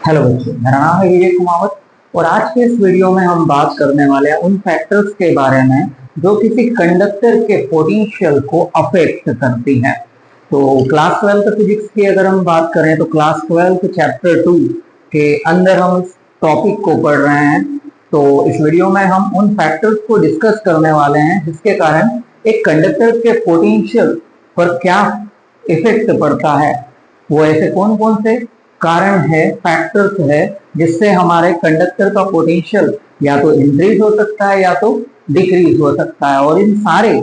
Hello बच्चों, मेरा नाम है विवेक कुमावत और आज के इस वीडियो में हम बात करने वाले हैं उन फैक्टर्स के बारे में जो किसी कंडक्टर के पोटेंशियल को अफेक्ट करती हैं। तो क्लास 12 फिजिक्स की अगर हम बात करें तो क्लास 12 चैप्टर 2 के अंदर हम इस टॉपिक को पढ़ रहे हैं। तो इस वीडियो में हम उन फैक्टर्स को डिस्कस करने वाले हैं जिसके कारण एक कंडक्टर के पोटेंशियल पर क्या इफेक्ट पड़ता है। वो ऐसे कौन कौन से कारण है, फैक्टर्स है जिससे हमारे कंडक्टर का पोटेंशियल या तो इंक्रीज हो सकता है या तो डिक्रीज हो सकता है। और इन सारे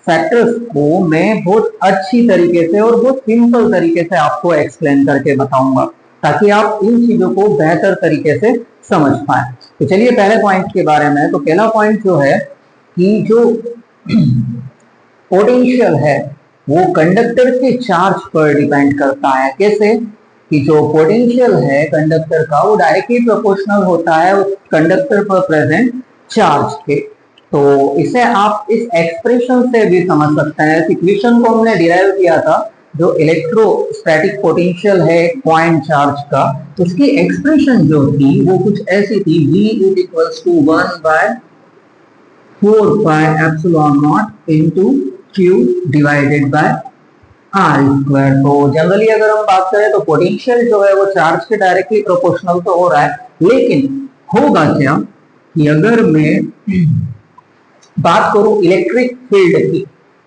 फैक्टर्स को मैं बहुत अच्छी तरीके से और बहुत सिंपल तरीके से आपको एक्सप्लेन करके बताऊंगा ताकि आप इन चीजों को बेहतर तरीके से समझ पाए। तो चलिए पहले पॉइंट के बारे में। तो पहला पॉइंट जो है कि जो पोटेंशियल है वो कंडक्टर के चार्ज पर डिपेंड करता है। कैसे कि जो पोटेंशियल है कंडक्टर का वो डायरेक्टली प्रोपोर्शनल होता है उस कंडक्टर पर प्रेजेंट चार्ज के। तो इसे आप इस एक्सप्रेशन से भी समझ सकते हैं। इस इक्वेशन को हमने डिराइव किया था जो इलेक्ट्रोस्टैटिक पोटेंशियल है पॉइंट चार्ज का, उसकी एक्सप्रेशन जो थी वो कुछ ऐसी थी, V = 1/4πε0 into Q divided by R square. तो जनरली अगर हम बात करें तो पोटेंशियल जो है वो चार्ज के डायरेक्टली प्रोपोर्शनल तो हो रहा है, लेकिन होगा क्या कि अगर मैं बात करूं इलेक्ट्रिक फील्ड की,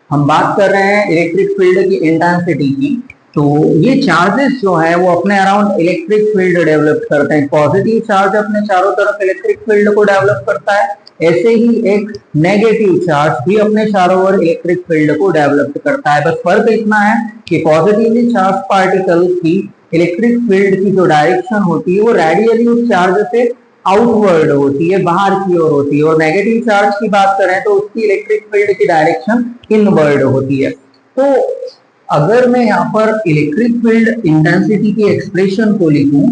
हम बात कर रहे हैं इलेक्ट्रिक फील्ड की इंटेंसिटी की, तो ये चार्जेस जो है वो अपने अराउंड इलेक्ट्रिक फील्ड डेवलप करते हैं। पॉजिटिव चार्ज अपने चारों तरफ इलेक्ट्रिक फील्ड को डेवलप करता है, ऐसे ही एक नेगेटिव चार्ज भी अपने चारों ओर इलेक्ट्रिक फील्ड को डेवलप करता है। बस फर्क इतना है कि पॉजिटिवली चार्ज पार्टिकल की इलेक्ट्रिक फील्ड की जो डायरेक्शन होती है वो रेडियली उस चार्ज से आउटवर्ड होती है, बाहर की ओर होती है। और नेगेटिव चार्ज की बात करें तो उसकी इलेक्ट्रिक फील्ड की डायरेक्शन इनवर्ड होती है। तो अगर मैं यहाँ पर इलेक्ट्रिक फील्ड इंटेंसिटी की एक्सप्रेशन को लिखूं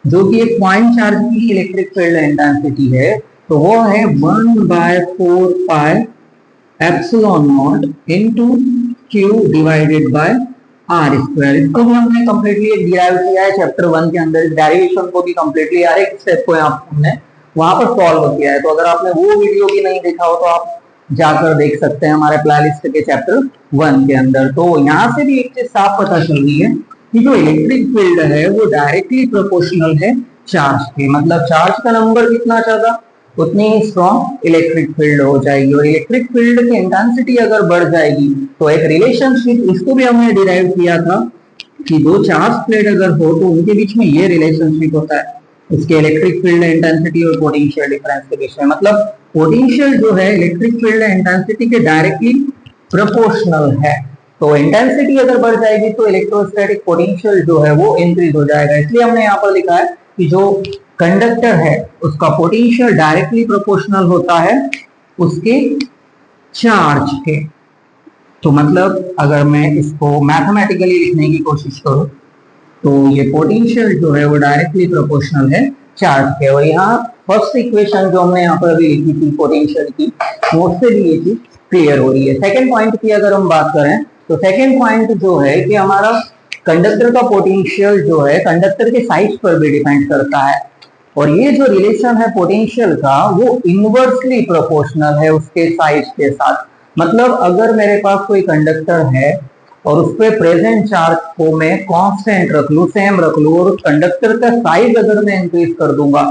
जो कि एक पॉइंट चार्ज की इलेक्ट्रिक फील्ड इंटेंसिटी है, तो वो है 1/4πε0 into Q divided by R square. इसको भी हमने कंप्लीटली डिराइव किया है चैप्टर 1 के अंदर। डेरिवेशन को भी कंप्लीटली हर एक स्टेप को हमने वहां पर सॉल्व किया है। तो अगर आपने वो वीडियो भी नहीं देखा हो तो आप जाकर देख सकते हैं हमारे प्लेलिस्ट के चैप्टर 1 के अंदर। तो यहाँ से भी एक चीज साफ पता चल रही है कि जो इलेक्ट्रिक फील्ड है वो डायरेक्टली प्रोपोर्शनल है चार्ज के। मतलब चार्ज का नंबर कितना ज्यादा उतनी ही स्ट्रॉन्ग इलेक्ट्रिक फील्ड हो जाएगी। और इलेक्ट्रिक फील्ड की इंटेंसिटी अगर बढ़ जाएगी तो एक रिलेशनशिप, इसको भी हमने डिराइव किया था कि दो चार्ज प्लेट अगर हो तो उनके बीच में ये रिलेशनशिप होता है, इसके इलेक्ट्रिक फील्ड इंटेंसिटी और पोटेंशियल डिफरेंस के बीच में। मतलब पोटेंशियल जो है इलेक्ट्रिक फील्ड इंटेंसिटी के डायरेक्टली प्रोपोर्शनल है। तो इंटेंसिटी अगर बढ़ जाएगी तो इलेक्ट्रोस्टैटिक पोटेंशियल जो है वो इंक्रीज हो जाएगा। इसलिए हमने यहाँ पर लिखा है कि जो कंडक्टर है उसका पोटेंशियल डायरेक्टली प्रोपोर्शनल होता है उसके चार्ज के। तो मतलब अगर मैं इसको मैथमेटिकली लिखने की कोशिश करूं तो ये पोटेंशियल जो है वो डायरेक्टली प्रोपोर्शनल है चार्ज के। और यहाँ फर्स्ट इक्वेशन जो हमने यहाँ पर अभी लिखी थी पोटेंशियल की, वो उससे भी ये चीज क्लियर हो रही है। सेकेंड पॉइंट की अगर हम बात करें तो सेकेंड पॉइंट जो है कि हमारा कंडक्टर का पोटेंशियल जो है कंडक्टर के साइज पर भी डिपेंड करता है। और ये जो रिलेशन है पोटेंशियल का वो इनवर्सली प्रोपोर्शनल है उसके साइज के साथ। मतलब अगर मेरे पास कोई कंडक्टर है और उस पर प्रेजेंट चार्ज को मैं कांस्टेंट रख लूं, सेम रख लूं, और उस कंडक्टर का साइज अगर मैं इंक्रीज कर दूंगा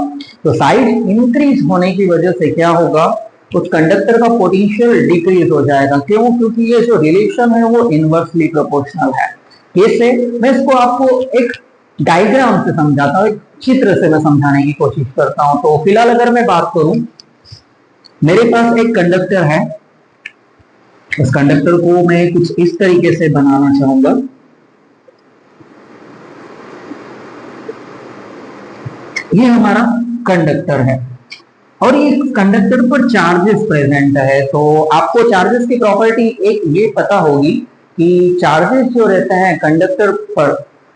तो साइज इंक्रीज होने की वजह से क्या होगा, उस कंडक्टर का पोटेंशियल डिक्रीज हो जाएगा। क्यों? क्योंकि ये जो रिलेशन है वो इनवर्सली प्रोपोर्शनल है। कैसे? मैं इसको आपको एक डायग्राम से समझाता हूँ, एक चित्र से मैं समझाने की कोशिश करता हूं। तो फिलहाल अगर मैं बात करूं, मेरे पास एक कंडक्टर है, उस कंडक्टर को मैं कुछ इस तरीके से बनाना चाहूंगा। ये हमारा कंडक्टर है और ये कंडक्टर पर चार्जेस प्रेजेंट है। तो आपको चार्जेस की प्रॉपर्टी एक ये पता होगी कि चार्जेस जो रहते हैं कंडक्टर पर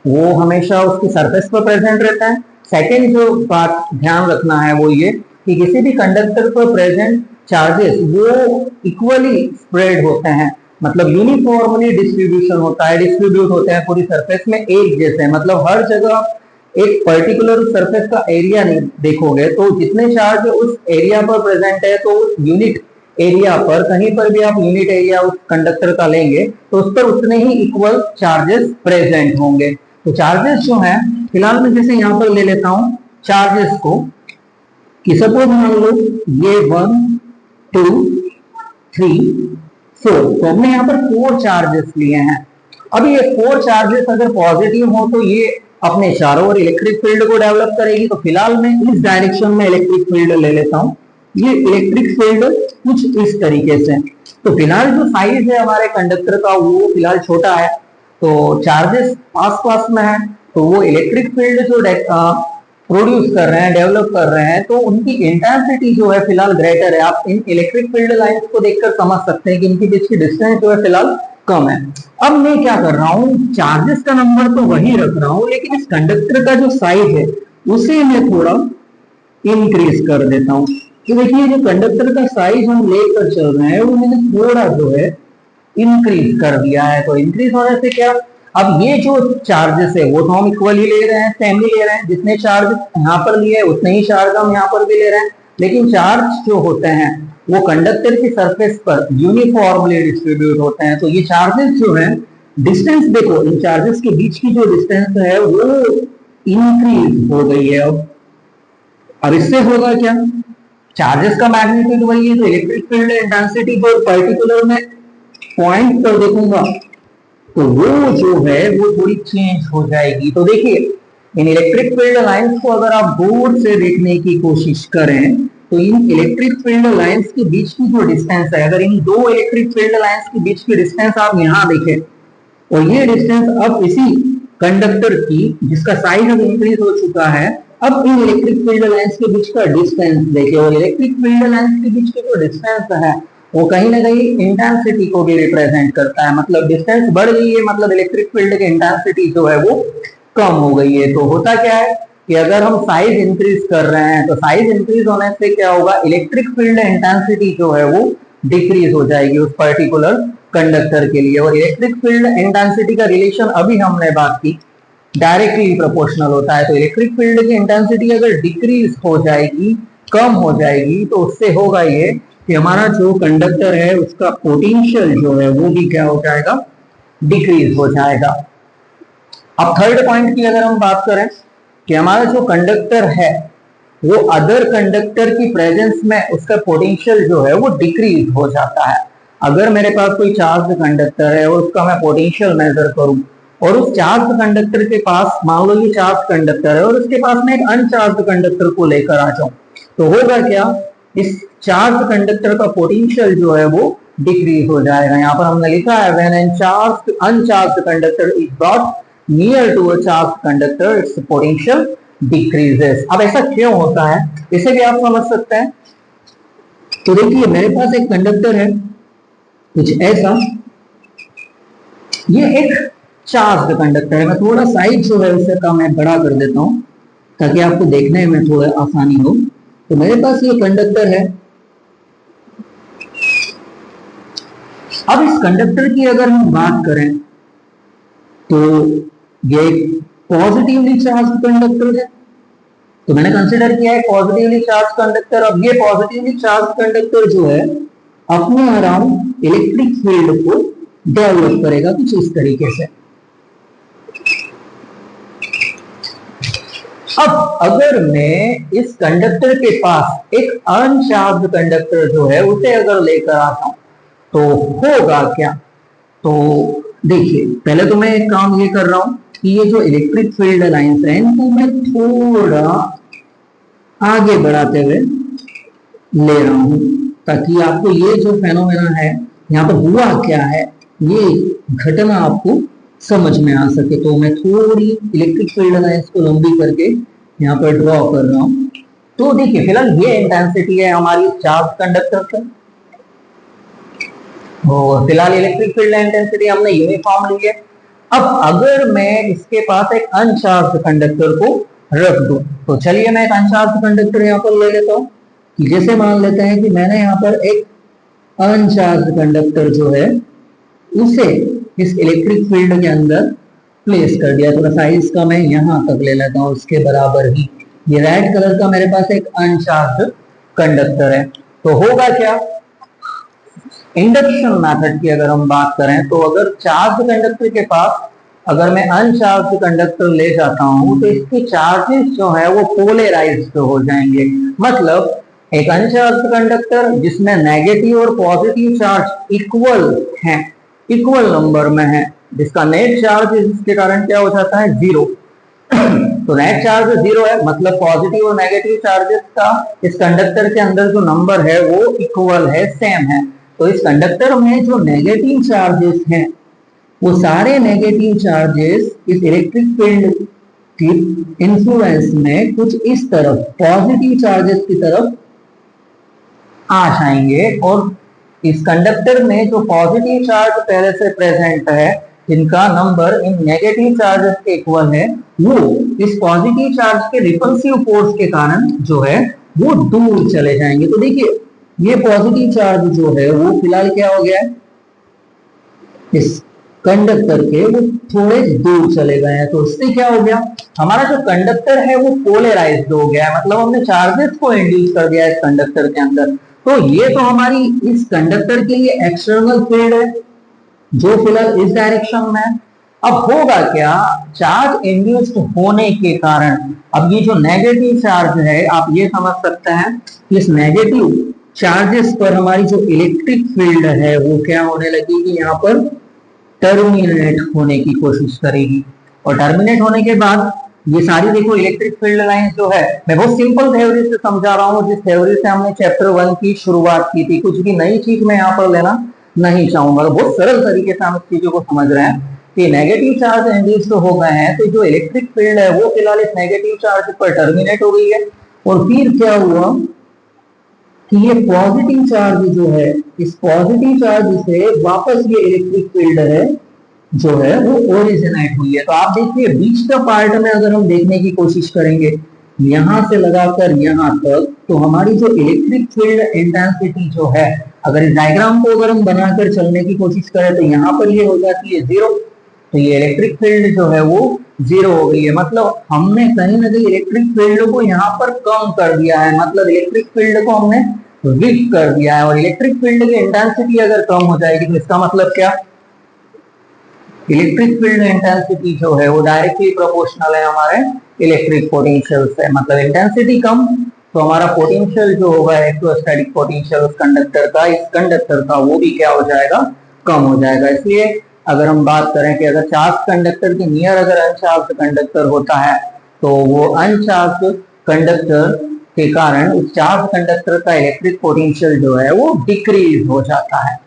वो हमेशा उसकी सरफेस पर प्रेजेंट रहता है। सेकेंड जो बात ध्यान रखना है वो ये कि किसी भी कंडक्टर पर प्रेजेंट चार्जेस वो इक्वली स्प्रेड होते हैं, मतलब यूनिफॉर्मली डिस्ट्रीब्यूशन होता है, डिस्ट्रीब्यूट होते हैं पूरी सरफेस में एक जैसे। मतलब हर जगह एक पर्टिकुलर सरफेस का एरिया नहीं देखोगे तो जितने चार्ज उस एरिया पर प्रेजेंट है, तो यूनिट एरिया पर कहीं पर भी आप यूनिट एरिया उस कंडक्टर का लेंगे तो उस पर उतने ही इक्वल चार्जेस प्रेजेंट होंगे। तो चार्जेस जो है, फिलहाल मैं जैसे यहाँ पर ले लेता हूं चार्जेस को, कि सपोज मान लो ये 1 2 3 4, तो हमने यहाँ पर 4 चार्जेस लिए हैं। अब ये 4 चार्जेस अगर पॉजिटिव हो तो ये अपने चारों ओर इलेक्ट्रिक फील्ड को डेवलप करेगी। तो फिलहाल मैं इस डायरेक्शन में इलेक्ट्रिक फील्ड ले लेता हूं। ये इलेक्ट्रिक फील्ड कुछ इस तरीके से। तो फिलहाल जो साइज है हमारे कंडक्टर का वो फिलहाल छोटा है, तो चार्जेस आस पास में है, तो वो इलेक्ट्रिक फील्ड जो प्रोड्यूस कर रहे हैं, डेवलप कर रहे हैं, तो उनकी इंटेंसिटी जो है फिलहाल ग्रेटर है। आप इन इलेक्ट्रिक फील्ड लाइंस को देखकर समझ सकते हैं कि इनके बीच की डिस्टेंस जो है फिलहाल कम है। अब मैं क्या कर रहा हूँ, चार्जेस का नंबर तो वही रख रहा हूँ, लेकिन इस कंडक्टर का जो साइज है उसे मैं थोड़ा इंक्रीज कर देता हूँ। तो देखिए जो कंडक्टर का साइज हम लेकर चल रहे हैं वो मैंने थोड़ा जो है इंक्रीज कर दिया है। तो इंक्रीज होने से क्या, अब ये जो चार्जेस है वो तो हम इक्वली ले रहे हैं, सेम ही ले रहे हैं, जितने चार्ज यहाँ पर लिए उतने ही चार्ज हम यहाँ पर भी ले रहे हैं। लेकिन चार्ज जो होते हैं वो कंडक्टर की सरफेस पर यूनिफॉर्मली डिस्ट्रीब्यूट होते हैं। तो ये चार्जेस जो है, डिस्टेंस देखो, इन चार्जेस के बीच की जो डिस्टेंस है वो इंक्रीज हो गई है। अब इससे होगा क्या, चार्जेस का मैग्नीट्यूड वही है, तो इलेक्ट्रिक फील्ड इंटेंसिटी को पर्टिकुलर में पॉइंट पर देखूंगा तो वो जो है वो थोड़ी चेंज हो जाएगी। तो देखिए इन इलेक्ट्रिक फील्ड लाइंस को अगर आप दूर से देखने की कोशिश करें तो इन इलेक्ट्रिक फील्ड लाइंस के बीच की जो डिस्टेंस है, अगर इन दो इलेक्ट्रिक फील्ड लाइंस के बीच की डिस्टेंस आप यहाँ देखें और ये डिस्टेंस अब इसी कंडक्टर की जिसका साइज अब इंक्रीज हो चुका है, अब इन इलेक्ट्रिक फील्ड लाइंस के बीच का डिस्टेंस देखिए, और इलेक्ट्रिक फील्ड लाइंस के बीच की जो डिस्टेंस है वो कहीं ना कहीं इंटेंसिटी को भी रिप्रेजेंट करता है। मतलब डिस्टेंस बढ़ गई है, मतलब इलेक्ट्रिक फील्ड की इंटेंसिटी जो है वो कम हो गई है। तो होता क्या है कि अगर हम साइज इंक्रीज कर रहे हैं तो साइज इंक्रीज होने से क्या होगा, इलेक्ट्रिक फील्ड इंटेंसिटी जो है वो डिक्रीज हो जाएगी उस पर्टिकुलर कंडक्टर के लिए। और इलेक्ट्रिक फील्ड इंटेंसिटी का रिलेशन अभी हमने बात की, डायरेक्टली प्रोपोर्शनल होता है। तो इलेक्ट्रिक फील्ड की इंटेंसिटी अगर डिक्रीज हो जाएगी, कम हो जाएगी, तो उससे होगा ये कि हमारा जो कंडक्टर है उसका पोटेंशियल जो है वो भी क्या हो जाएगा, डिक्रीज हो जाएगा। अब थर्ड पॉइंट की अगर हम बात करें कि हमारा जो कंडक्टर है वो अदर कंडक्टर की प्रेजेंस में उसका पोटेंशियल जो है वो डिक्रीज हो जाता है। अगर मेरे पास कोई चार्ज कंडक्टर है और उसका मैं पोटेंशियल मेजर करूं और उस चार्ज कंडक्टर के पास, मान लो ये चार्ज कंडक्टर है और उसके पास मैं एक अनचार्ज कंडक्टर को लेकर आ जाऊं, तो होगा क्या, इस चार्ज कंडक्टर का पोटेंशियल जो है वो डिक्रीज हो जाएगा। यहाँ पर हमने लिखा है when uncharged conductor is brought near to a charge conductor its potential decreases. अब ऐसा क्यों होता है इसे भी आप समझ सकते हैं। तो देखिए मेरे पास एक कंडक्टर है कुछ ऐसा, ये एक चार्ज कंडक्टर है। मैं थोड़ा साइज जो है उससे का मैं बड़ा कर देता हूं ताकि आपको देखने में थोड़ा आसानी हो। तो मेरे पास ये कंडक्टर है। अब इस कंडक्टर की अगर हम बात करें तो ये पॉजिटिवली चार्ज कंडक्टर है, तो मैंने कंसीडर किया है पॉजिटिवली चार्ज कंडक्टर। अब ये पॉजिटिवली चार्ज कंडक्टर जो है अपने अराउंड इलेक्ट्रिक फील्ड को डेवलप करेगा कुछ इस तरीके से। अब अगर मैं इस कंडक्टर के पास एक अनचार्ज कंडक्टर जो है उसे अगर लेकर आता हूं तो होगा क्या, तो देखिए पहले तो मैं एक काम ये कर रहा हूं कि ये जो इलेक्ट्रिक फील्ड लाइंस है इनको मैं थोड़ा आगे बढ़ाते हुए ले रहा हूं ताकि आपको ये जो फेनोमेना है यहाँ पर हुआ क्या है ये घटना आपको समझ में आ सके। तो मैं थोड़ी इलेक्ट्रिक फील्ड लाइंस को लंबी करके यहाँ पर ड्रॉ कर रहा हूं। तो देखिए फिलहाल ये इंटेंसिटी है हमारी चार्ज कंडक्टर से, और फिलहाल इलेक्ट्रिक फील्ड इंटेंसिटी हमने यूनिफॉर्म ली है। अब अगर मैं इसके पास एक अनचार्ज कंडक्टर को रख दूं तो चलिए मैं एक अनचार्ज कंडक्टर यहाँ पर ले लेता हूँ। जैसे मान लेते हैं कि मैंने यहाँ पर एक अनचार्ज कंडक्टर जो है उसे इस इलेक्ट्रिक फील्ड के अंदर प्लेस कर दिया। थोड़ा साइज का मैं यहां तक ले लेता हूं, उसके बराबर ही। ये रेड कलर का मेरे पास एक अनचार्ज कंडक्टर है। तो होगा क्या, इंडक्शन मेथड की अगर हम बात करें तो अगर चार्ज कंडक्टर के पास अगर मैं अनचार्ज कंडक्टर ले जाता हूं तो इसके चार्जेस जो है वो पोलराइज्ड हो जाएंगे। मतलब एक अनचार्ज कंडक्टर जिसमें नेगेटिव और पॉजिटिव चार्ज इक्वल है, इक्वल नंबर में है, जिसका नेट चार्ज इसके कारण क्या हो जाता है, जीरो। तो नेट चार्ज जीरो है, मतलब पॉजिटिव और नेगेटिव चार्जेस का इस कंडक्टर के अंदर जो नंबर है वो इक्वल है, सेम है। तो इस कंडक्टर में जो नेगेटिव चार्जेस हैं वो सारे नेगेटिव चार्जेस इस इलेक्ट्रिक फील्ड की इन्फ्लुएंस में कुछ इस तरफ पॉजिटिव चार्जेस की तरफ आ जाएंगे, और इस कंडक्टर में जो पॉजिटिव चार्ज पहले से प्रेजेंट है जिनका नंबर इन नेगेटिव चार्जेस के इक्वल है, वो इस पॉजिटिव चार्ज के रिपल्सिव फोर्स के कारण जो है वो दूर चले जाएंगे। तो देखिए ये पॉजिटिव चार्ज जो है वो फिलहाल क्या हो गया है, इस कंडक्टर के वो थोड़े दूर चले गए हैं। तो इससे क्या हो गया, हमारा जो कंडक्टर है वो पोलराइज्ड हो गया है, मतलब हमने चार्जेस को इंड्यूस कर दिया है इस कंडक्टर के अंदर। तो ये तो हमारी इस कंडक्टर के लिए एक्सटर्नल फील्ड है जो फिलहाल इस डायरेक्शन में है। अब होगा क्या, चार्ज इंड्यूस्ड होने के कारण अब ये जो नेगेटिव चार्ज है, आप ये समझ सकते हैं कि इस नेगेटिव चार्जेस पर हमारी जो इलेक्ट्रिक फील्ड है वो क्या होने लगेगी, यहाँ पर टर्मिनेट होने की कोशिश करेगी। और टर्मिनेट होने के बाद ये सारी देखो इलेक्ट्रिक फील्ड लाइन जो है, मैं बहुत सिंपल थ्योरी से समझा रहा हूँ, जिस थ्योरी से हमने चैप्टर 1 की शुरुआत की थी। कुछ भी नई चीज मैं यहाँ पर लेना नहीं चाहूंगा, बहुत सरल तरीके से हम इस चीजों को समझ रहे हैं कि नेगेटिव चार्ज इंड्यूस हो गए हैं, तो जो इलेक्ट्रिक फील्ड है वो फिलहाल इस नेगेटिव चार्ज पर टर्मिनेट हो गई है। और फिर क्या हुआ कि ये पॉजिटिव चार्ज जो है, इस पॉजिटिव चार्ज से वापस ये इलेक्ट्रिक फील्ड है जो है वो ओरिजिनेट हुई है। तो आप देखिए बीच का पार्ट में अगर हम देखने की कोशिश करेंगे यहां से लगाकर यहां तक, तो हमारी जो इलेक्ट्रिक फील्ड इंटेंसिटी जो है, अगर इस डायग्राम को अगर हम बनाकर चलने की कोशिश करें तो यहाँ पर ये हो जाती है जीरो। तो ये इलेक्ट्रिक फील्ड जो है वो जीरो हो गई है, मतलब हमने कहीं ना कहीं इलेक्ट्रिक फील्ड को यहाँ पर कम कर दिया है, मतलब इलेक्ट्रिक फील्ड को हमने वीक कर दिया है। और इलेक्ट्रिक फील्ड की इंटेंसिटी अगर कम हो जाएगी तो इसका मतलब क्या, इलेक्ट्रिक फील्ड इंटेंसिटी जो है वो डायरेक्टली प्रोपोर्शनल है हमारे इलेक्ट्रिक पोटेंशियल से। मतलब इंटेंसिटी कम तो हमारा पोटेंशियल जो होगा इलेक्ट्रोस्टैटिक पोटेंशियल उस कंडक्टर का, इस कंडक्टर का, वो भी क्या हो जाएगा, कम हो जाएगा। इसलिए अगर हम बात करें कि अगर चार्ज कंडक्टर के नियर अगर अनचार्ज कंडक्टर होता है तो वो अनचार्ज कंडक्टर के कारण उस चार्ज कंडक्टर का इलेक्ट्रिक पोटेंशियल जो है वो डिक्रीज हो जाता है।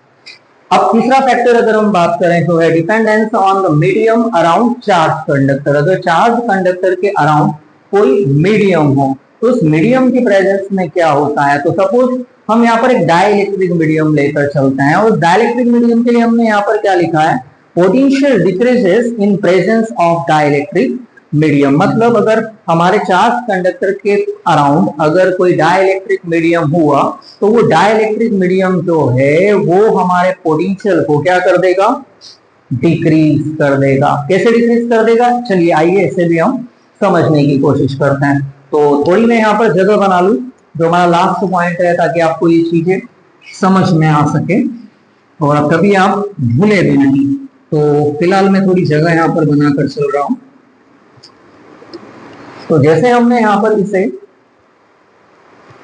अब तीसरा फैक्टर अगर हम बात करें तो है dependence on the medium around charge conductor. अगर चार्ज कंडक्टर के अराउंड कोई मीडियम हो तो उस मीडियम की प्रेजेंस में क्या होता है, तो सपोज हम यहाँ पर एक डाइलेक्ट्रिक मीडियम लेकर चलते हैं, और डाइलेक्ट्रिक मीडियम के लिए हमने यहाँ पर क्या लिखा है, potential decreases in presence of dielectric medium. मतलब अगर हमारे चार्ज कंडक्टर के अराउंड अगर कोई डाइलेक्ट्रिक मीडियम हुआ तो वो डाइलेक्ट्रिक मीडियम जो है वो हमारे पोटेंशियल को क्या कर देगा, डिक्रीज कर देगा। कैसे डिक्रीज कर देगा, चलिए आइए इसे भी हम समझने की कोशिश करते हैं। तो थोड़ी मैं यहाँ पर जगह बना लूं जो हमारा लास्ट पॉइंट है, ताकि आपको ये चीजें समझ में आ सके और कभी आप भूले भी नहीं। तो फिलहाल मैं थोड़ी जगह यहाँ पर बनाकर चल रहा हूं। तो जैसे हमने यहाँ पर इसे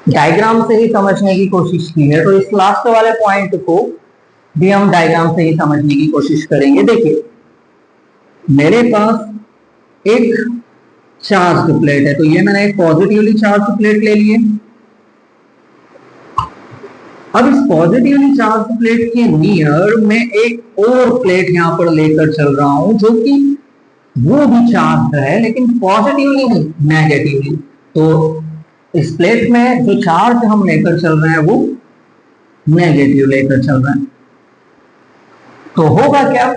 डायग्राम से ही समझने की कोशिश की है, तो इस लास्ट वाले पॉइंट को भी हम डायग्राम से ही समझने की कोशिश करेंगे। देखिए मेरे पास एक चार्ज प्लेट है, तो ये मैंने एक पॉजिटिवली चार्ज प्लेट ले ली है। अब इस पॉजिटिवली चार्ज प्लेट के नियर मैं एक और प्लेट यहां पर लेकर चल रहा हूं जो कि वो भी चार्ज है लेकिन पॉजिटिवली नहीं, नेगेटिवली। तो इस प्लेट में जो चार्ज हम लेकर चल रहे हैं वो नेगेटिव लेकर चल रहे हैं। तो होगा क्या,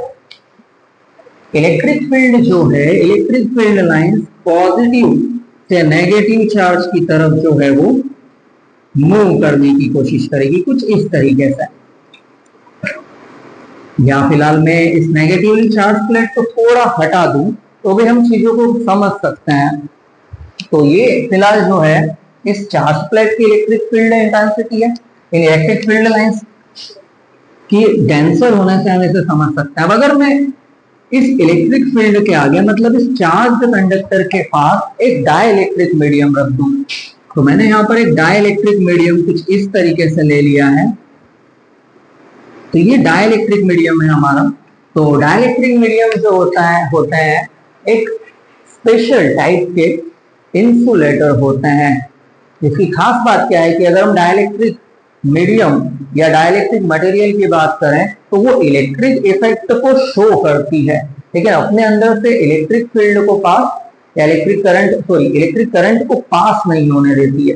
इलेक्ट्रिक फील्ड जो है, इलेक्ट्रिक फील्ड लाइन पॉजिटिव से नेगेटिव चार्ज की तरफ जो है वो मूव करने की कोशिश करेगी, कुछ इस तरीके से। या फिलहाल मैं इस नेगेटिवली चार्ज प्लेट को थोड़ा हटा दूं तो भी हम चीजों को समझ सकते हैं। तो ये फिलहाल जो है इस चार्ज प्लेट की इलेक्ट्रिक फील्ड इंटेंसिटी है। इन इलेक्ट्रिक फील्ड लाइंस की डेंसर होने से हम इसे समझ सकते हैं। अब अगर मैं इस इलेक्ट्रिक फील्ड के आगे मतलब इस चार्ज कंडक्टर के पास एक डाइलेक्ट्रिक मीडियम रख दूं, तो मैंने यहाँ पर एक डाइलेक्ट्रिक मीडियम कुछ इस तरीके से ले लिया है। तो ये डाइलेक्ट्रिक मीडियम है हमारा। तो डाइलेक्ट्रिक मीडियम जो होता है एक स्पेशल टाइप के इंसुलेटर होते हैं। इसकी खास बात क्या है कि अगर हम डाइलेक्ट्रिक मीडियम या डाइलेक्ट्रिक मटेरियल की बात करें तो वो इलेक्ट्रिक इफेक्ट को शो करती है, लेकिन अपने अंदर से इलेक्ट्रिक फील्ड को पास या इलेक्ट्रिक करंट को पास नहीं होने देती है।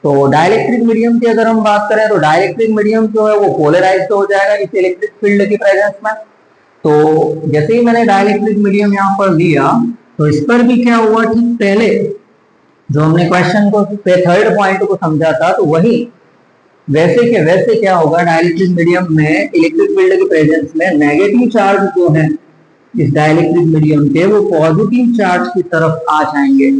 तो डाइलेक्ट्रिक मीडियम की अगर हम बात करें तो डाइलेक्ट्रिक मीडियम जो है वो पोलराइज्ड हो जाएगा इस इलेक्ट्रिक फील्ड की प्रेजेंस में। तो जैसे ही मैंने डाइलेक्ट्रिक मीडियम यहाँ पर लिया तो इस पर भी क्या हुआ, ठीक पहले जो हमने क्वेश्चन को थर्ड पॉइंट को समझा था तो वही वैसे के वैसे क्या होगा, डाइलेक्ट्रिक मीडियम में इलेक्ट्रिक फील्ड की प्रेजेंस में नेगेटिव चार्ज जो है इस डाइलेक्ट्रिक मीडियम के वो पॉजिटिव चार्ज की तरफ आ जाएंगे,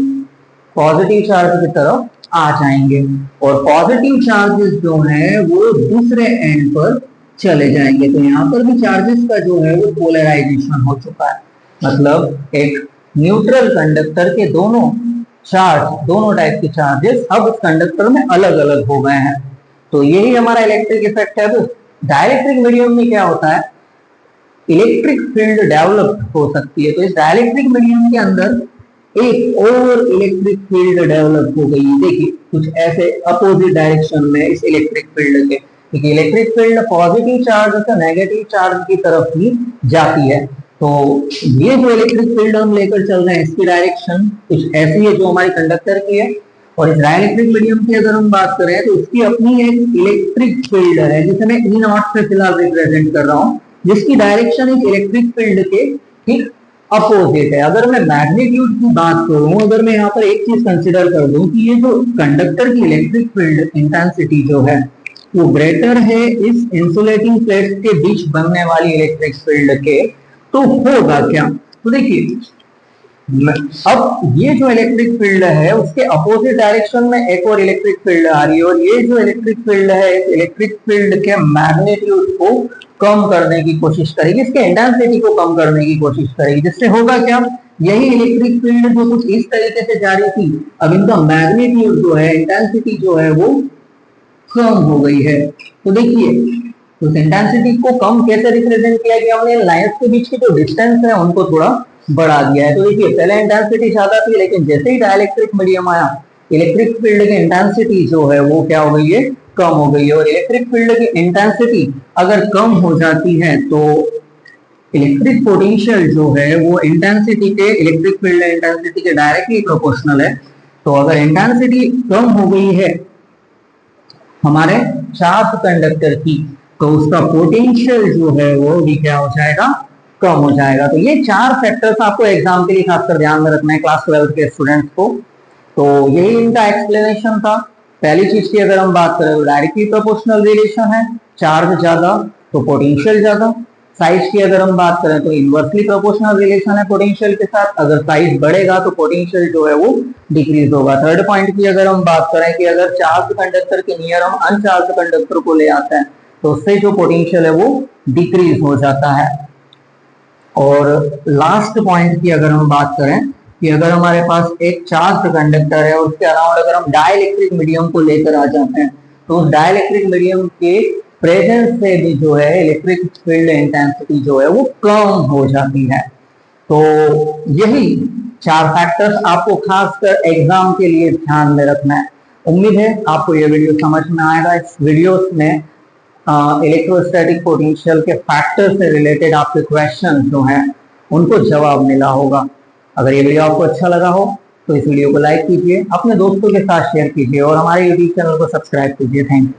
पॉजिटिव चार्ज की तरफ आ जाएंगे और पॉजिटिव चार्जेस जो है वो दूसरे एंड पर चले जाएंगे। तो यहाँ पर भी चार्जेस का जो है वो पोलराइजेशन हो चुका है, मतलब एक न्यूट्रल कंडक्टर के दोनों टाइप के चार्जेस अब उस कंडक्टर में अलग अलग हो गए हैं। तो यही हमारा इलेक्ट्रिक इफेक्ट है। तो डाइलेक्ट्रिक मीडियम में क्या होता है, इलेक्ट्रिक फील्ड डेवलप हो सकती है। तो इस डाइलेक्ट्रिक मीडियम के अंदर एक और इलेक्ट्रिक फील्ड डेवलप हो गई। देखिए कुछ ऐसे अपोजिट डायरेक्शन में इस इलेक्ट्रिक फील्ड के, क्योंकि इलेक्ट्रिक फील्ड पॉजिटिव चार्ज से नेगेटिव चार्ज की तरफ ही जाती है। तो ये जो इलेक्ट्रिक फील्ड हम लेकर चल रहे हैं इसकी डायरेक्शन कुछ ऐसी है जो हमारी कंडक्टर की है। और इस डाइलेक्ट्रिक मीडियम की अगर हम बात करें तो इसकी अपनी एक इलेक्ट्रिक फील्ड है जिसे मैं ई नॉट से फिलहाल रिप्रेजेंट कर रहा हूँ, जिसकी डायरेक्शन इस इलेक्ट्रिक फील्ड के ठीक अपोजिट है। अगर मैं मैग्नीट्यूड की बात करूं, अगर मैं यहाँ पर एक चीज कंसिडर कर दूं कि ये जो कंडक्टर की इलेक्ट्रिक फील्ड इंटेंसिटी जो है वो ग्रेटर है इस इंसुलेटिंग प्लेट्स के बीच बनने वाली इलेक्ट्रिक फील्ड के, तो होगा क्या। तो देखिए अब ये जो इलेक्ट्रिक फील्ड है उसके अपोजिट डायरेक्शन में एक और इलेक्ट्रिक फील्ड आ रही है और ये जो इलेक्ट्रिक फील्ड है इस इलेक्ट्रिक फील्ड के मैग्नीट्यूड को कम करने की कोशिश करेगी, इसके इंटेंसिटी को कम करने की कोशिश करेगी, जिससे होगा क्या, यही इलेक्ट्रिक फील्ड जो कुछ इस तरीके से जा रही थी अब इनका मैग्नीट्यूड जो है इंटेंसिटी जो है वो कम हो गई है। तो देखिए उस इंटेंसिटी को कम कैसे रिप्रेजेंट किया गया, हमने लाइंस के बीच की जो डिस्टेंस है उनको थोड़ा बढ़ा दिया है। तो देखिए पहले इंटेंसिटी ज्यादा थी लेकिन जैसे ही डाइलेक्ट्रिक मीडियम आया इलेक्ट्रिक फील्ड की इंटेंसिटी जो है वो क्या हो गई है, कम हो गई है। और इलेक्ट्रिक फील्ड की इंटेंसिटी अगर कम हो जाती है तो इलेक्ट्रिक पोटेंशियल जो है वो इंटेंसिटी के इलेक्ट्रिक फील्ड इंटेंसिटी के डायरेक्टली प्रोपोर्शनल है। तो अगर इंटेंसिटी कम हो गई है हमारे चार्ज कंडक्टर की तो उसका पोटेंशियल जो है वो भी क्या हो जाएगा, कम हो जाएगा। तो ये चार फैक्टर्स आपको एग्जाम के लिए खासकर ध्यान में रखना है क्लास 12 के स्टूडेंट्स को। तो यही इनका एक्सप्लेनेशन था। पहली चीज की अगर हम बात करें तो डायरेक्टली प्रोपोर्शनल रिलेशन है, चार्ज ज्यादा तो पोटेंशियल ज्यादा। साइज की अगर हम बात करें तो इनवर्सली प्रोपोर्शनल रिलेशन है पोटेंशियल के साथ, अगर साइज बढ़ेगा तो पोटेंशियल जो है वो डिक्रीज होगा। थर्ड पॉइंट की अगर हम बात करें कि अगर चार्ज कंडक्टर के नियर हम अनचार्ज कंडक्टर को ले आते हैं तो उससे जो पोटेंशियल है वो डिक्रीज हो जाता है। और लास्ट पॉइंट की अगर हम बात करें कि अगर हमारे पास एक चार्ज कंडक्टर है और उसके अराउंड अगर हम डाइलेक्ट्रिक मीडियम को लेकर आ जाते हैं तो उस डाइलेक्ट्रिक मीडियम के प्रेजेंस से भी जो है इलेक्ट्रिक फील्ड इंटेंसिटी जो है वो कम हो जाती है। तो यही चार फैक्टर्स आपको खासकर एग्जाम के लिए ध्यान में रखना है। उम्मीद है आपको ये वीडियो समझ में आएगा। इस वीडियो में इलेक्ट्रोस्टैटिक पोटेंशियल के फैक्टर से रिलेटेड आपके क्वेश्चन जो हैं उनको जवाब मिला होगा। अगर ये वीडियो आपको अच्छा लगा हो तो इस वीडियो को लाइक कीजिए, अपने दोस्तों के साथ शेयर कीजिए और हमारे यूट्यूब चैनल को सब्सक्राइब कीजिए। Thank you.